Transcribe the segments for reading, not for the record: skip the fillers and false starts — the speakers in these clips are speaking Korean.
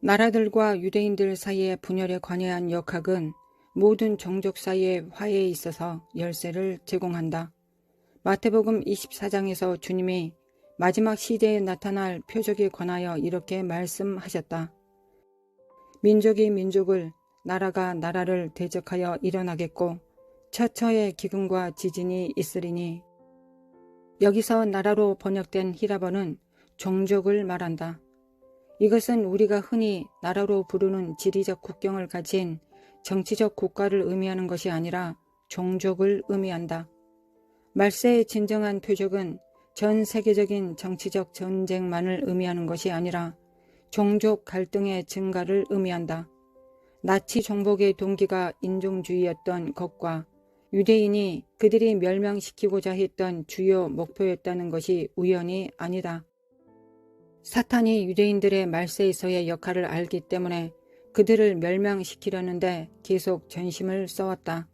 나라들과 유대인들 사이의 분열에 관여한 역학은 모든 종족 사이의 화해에 있어서 열쇠를 제공한다. 마태복음 24장에서 주님이 마지막 시대에 나타날 표적에 관하여 이렇게 말씀하셨다. 민족이 민족을, 나라가 나라를 대적하여 일어나겠고 처처의 기근과 지진이 있으리니. 여기서 나라로 번역된 히라버는 종족을 말한다. 이것은 우리가 흔히 나라로 부르는 지리적 국경을 가진 정치적 국가를 의미하는 것이 아니라 종족을 의미한다. 말세의 진정한 표적은 전 세계적인 정치적 전쟁만을 의미하는 것이 아니라 종족 갈등의 증가를 의미한다. 나치 정복의 동기가 인종주의였던 것과 유대인이 그들이 멸망시키고자 했던 주요 목표였다는 것이 우연이 아니다. 사탄이 유대인들의 말세에서의 역할을 알기 때문에 그들을 멸망시키려는데 계속 전심을 써왔다.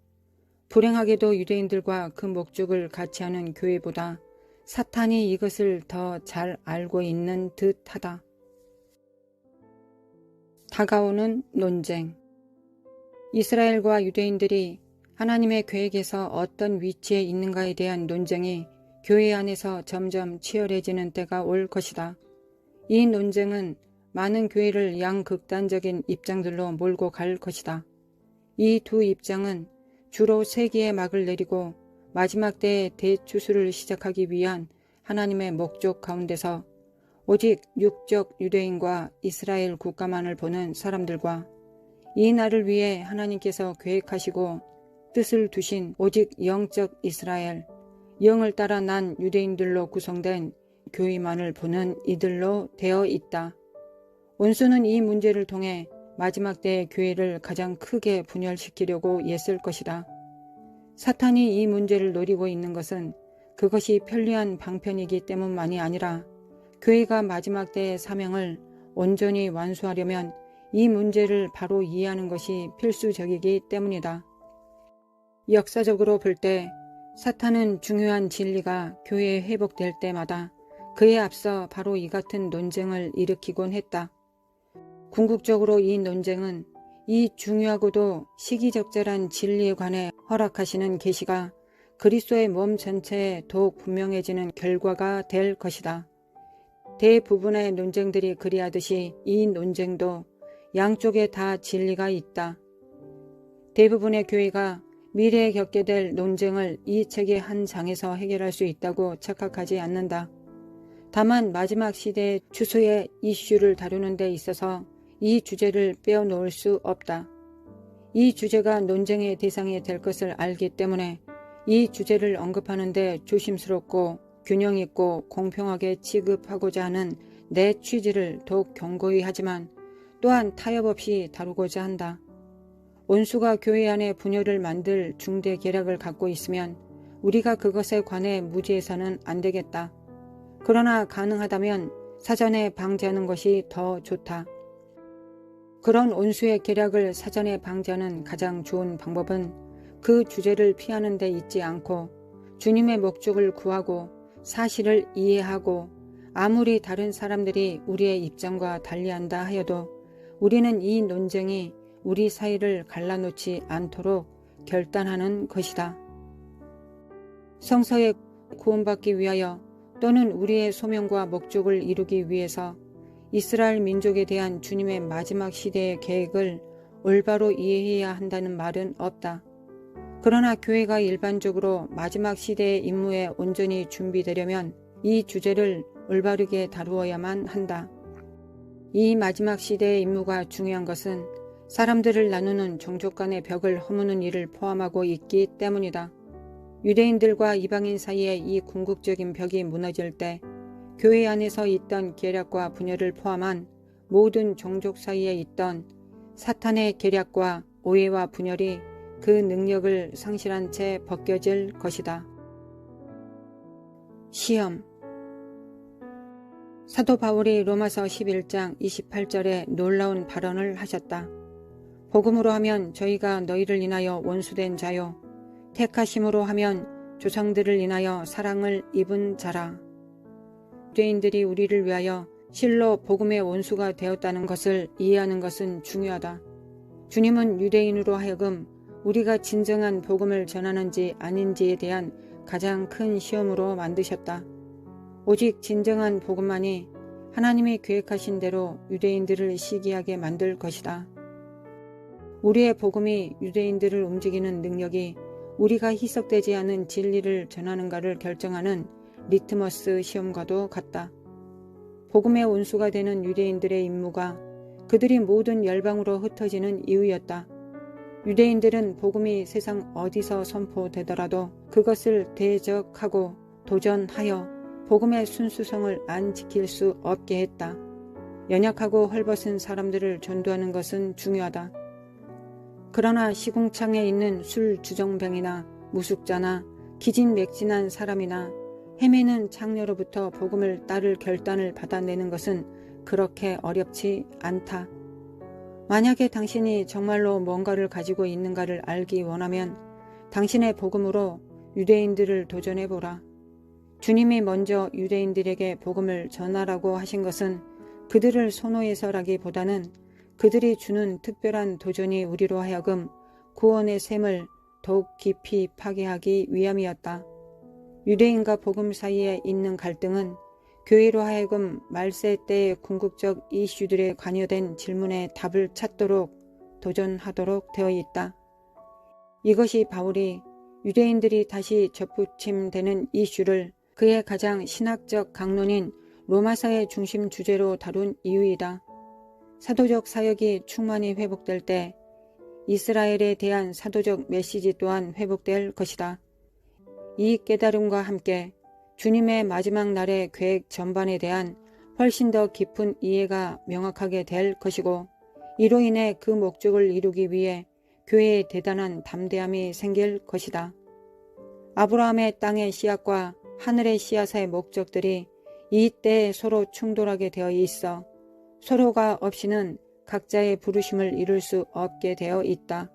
불행하게도 유대인들과 그 목적을 같이 하는 교회보다 사탄이 이것을 더 잘 알고 있는 듯하다. 다가오는 논쟁. 이스라엘과 유대인들이 하나님의 계획에서 어떤 위치에 있는가에 대한 논쟁이 교회 안에서 점점 치열해지는 때가 올 것이다. 이 논쟁은 많은 교회를 양극단적인 입장들로 몰고 갈 것이다. 이 두 입장은 주로 세기의 막을 내리고 마지막 때의 대추수를 시작하기 위한 하나님의 목적 가운데서 오직 육적 유대인과 이스라엘 국가만을 보는 사람들과 이 날을 위해 하나님께서 계획하시고 뜻을 두신 오직 영적 이스라엘, 영을 따라 난 유대인들로 구성된 교회만을 보는 이들로 되어 있다. 원수는 이 문제를 통해 마지막 때의 교회를 가장 크게 분열시키려고 애쓸 것이다. 사탄이 이 문제를 노리고 있는 것은 그것이 편리한 방편이기 때문만이 아니라 교회가 마지막 때의 사명을 온전히 완수하려면 이 문제를 바로 이해하는 것이 필수적이기 때문이다. 역사적으로 볼 때 사탄은 중요한 진리가 교회에 회복될 때마다 그에 앞서 바로 이 같은 논쟁을 일으키곤 했다. 궁극적으로 이 논쟁은 이 중요하고도 시기적절한 진리에 관해 허락하시는 계시가 그리스도의 몸 전체에 더욱 분명해지는 결과가 될 것이다. 대부분의 논쟁들이 그리하듯이 이 논쟁도 양쪽에 다 진리가 있다. 대부분의 교회가 미래에 겪게 될 논쟁을 이 책의 한 장에서 해결할 수 있다고 착각하지 않는다. 다만 마지막 시대의 추수의 이슈를 다루는 데 있어서 이 주제를 빼어놓을 수 없다. 이 주제가 논쟁의 대상이 될 것을 알기 때문에 이 주제를 언급하는 데 조심스럽고 균형 있고 공평하게 취급하고자 하는 내 취지를 더욱 견고히 하지만 또한 타협 없이 다루고자 한다. 원수가 교회 안에 분열을 만들 중대 계략을 갖고 있으면 우리가 그것에 관해 무지해서는 안 되겠다. 그러나 가능하다면 사전에 방지하는 것이 더 좋다. 그런 원수의 계략을 사전에 방지하는 가장 좋은 방법은 그 주제를 피하는 데 있지 않고 주님의 목적을 구하고 사실을 이해하고 아무리 다른 사람들이 우리의 입장과 달리한다 하여도 우리는 이 논쟁이 우리 사이를 갈라놓지 않도록 결단하는 것이다. 성서에 구원받기 위하여 또는 우리의 소명과 목적을 이루기 위해서 이스라엘 민족에 대한 주님의 마지막 시대의 계획을 올바로 이해해야 한다는 말은 없다. 그러나 교회가 일반적으로 마지막 시대의 임무에 온전히 준비되려면 이 주제를 올바르게 다루어야만 한다. 이 마지막 시대의 임무가 중요한 것은 사람들을 나누는 종족 간의 벽을 허무는 일을 포함하고 있기 때문이다. 유대인들과 이방인 사이의 이 궁극적인 벽이 무너질 때 교회 안에서 있던 계략과 분열을 포함한 모든 종족 사이에 있던 사탄의 계략과 오해와 분열이 그 능력을 상실한 채 벗겨질 것이다. 시험. 사도 바울이 로마서 11장 28절에 놀라운 발언을 하셨다. 복음으로 하면 저희가 너희를 인하여 원수된 자요 택하심으로 하면 조상들을 인하여 사랑을 입은 자라. 유대인들이 우리를 위하여 실로 복음의 원수가 되었다는 것을 이해하는 것은 중요하다. 주님은 유대인으로 하여금 우리가 진정한 복음을 전하는지 아닌지에 대한 가장 큰 시험으로 만드셨다. 오직 진정한 복음만이 하나님이 계획하신 대로 유대인들을 시기하게 만들 것이다. 우리의 복음이 유대인들을 움직이는 능력이 우리가 희석되지 않은 진리를 전하는가를 결정하는 리트머스 시험과도 같다. 복음의 원수가 되는 유대인들의 임무가 그들이 모든 열방으로 흩어지는 이유였다. 유대인들은 복음이 세상 어디서 선포되더라도 그것을 대적하고 도전하여 복음의 순수성을 안 지킬 수 없게 했다. 연약하고 헐벗은 사람들을 전도하는 것은 중요하다. 그러나 시궁창에 있는 술 주정뱅이나 무숙자나 기진맥진한 사람이나 헤매는 창녀로부터 복음을 따를 결단을 받아내는 것은 그렇게 어렵지 않다. 만약에 당신이 정말로 뭔가를 가지고 있는가를 알기 원하면 당신의 복음으로 유대인들을 도전해보라. 주님이 먼저 유대인들에게 복음을 전하라고 하신 것은 그들을 선호해서라기보다는 그들이 주는 특별한 도전이 우리로 하여금 구원의 샘을 더욱 깊이 파괴하기 위함이었다. 유대인과 복음 사이에 있는 갈등은 교회로 하여금 말세 때의 궁극적 이슈들에 관여된 질문에 답을 찾도록 도전하도록 되어 있다. 이것이 바울이 유대인들이 다시 접붙임되는 이슈를 그의 가장 신학적 강론인 로마서의 중심 주제로 다룬 이유이다. 사도적 사역이 충만히 회복될 때 이스라엘에 대한 사도적 메시지 또한 회복될 것이다. 이 깨달음과 함께 주님의 마지막 날의 계획 전반에 대한 훨씬 더 깊은 이해가 명확하게 될 것이고 이로 인해 그 목적을 이루기 위해 교회에 대단한 담대함이 생길 것이다. 아브라함의 땅의 씨앗과 하늘의 씨앗의 목적들이 이 때에 서로 충돌하게 되어 있어 서로가 없이는 각자의 부르심을 이룰 수 없게 되어 있다.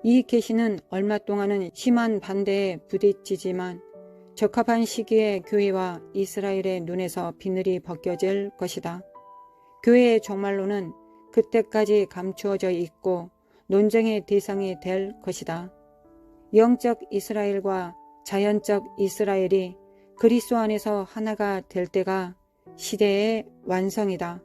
이 계시는 얼마 동안은 심한 반대에 부딪히지만 적합한 시기에 교회와 이스라엘의 눈에서 비늘이 벗겨질 것이다. 교회의 종말론은 그때까지 감추어져 있고 논쟁의 대상이 될 것이다. 영적 이스라엘과 자연적 이스라엘이 그리스도 안에서 하나가 될 때가 시대의 완성이다.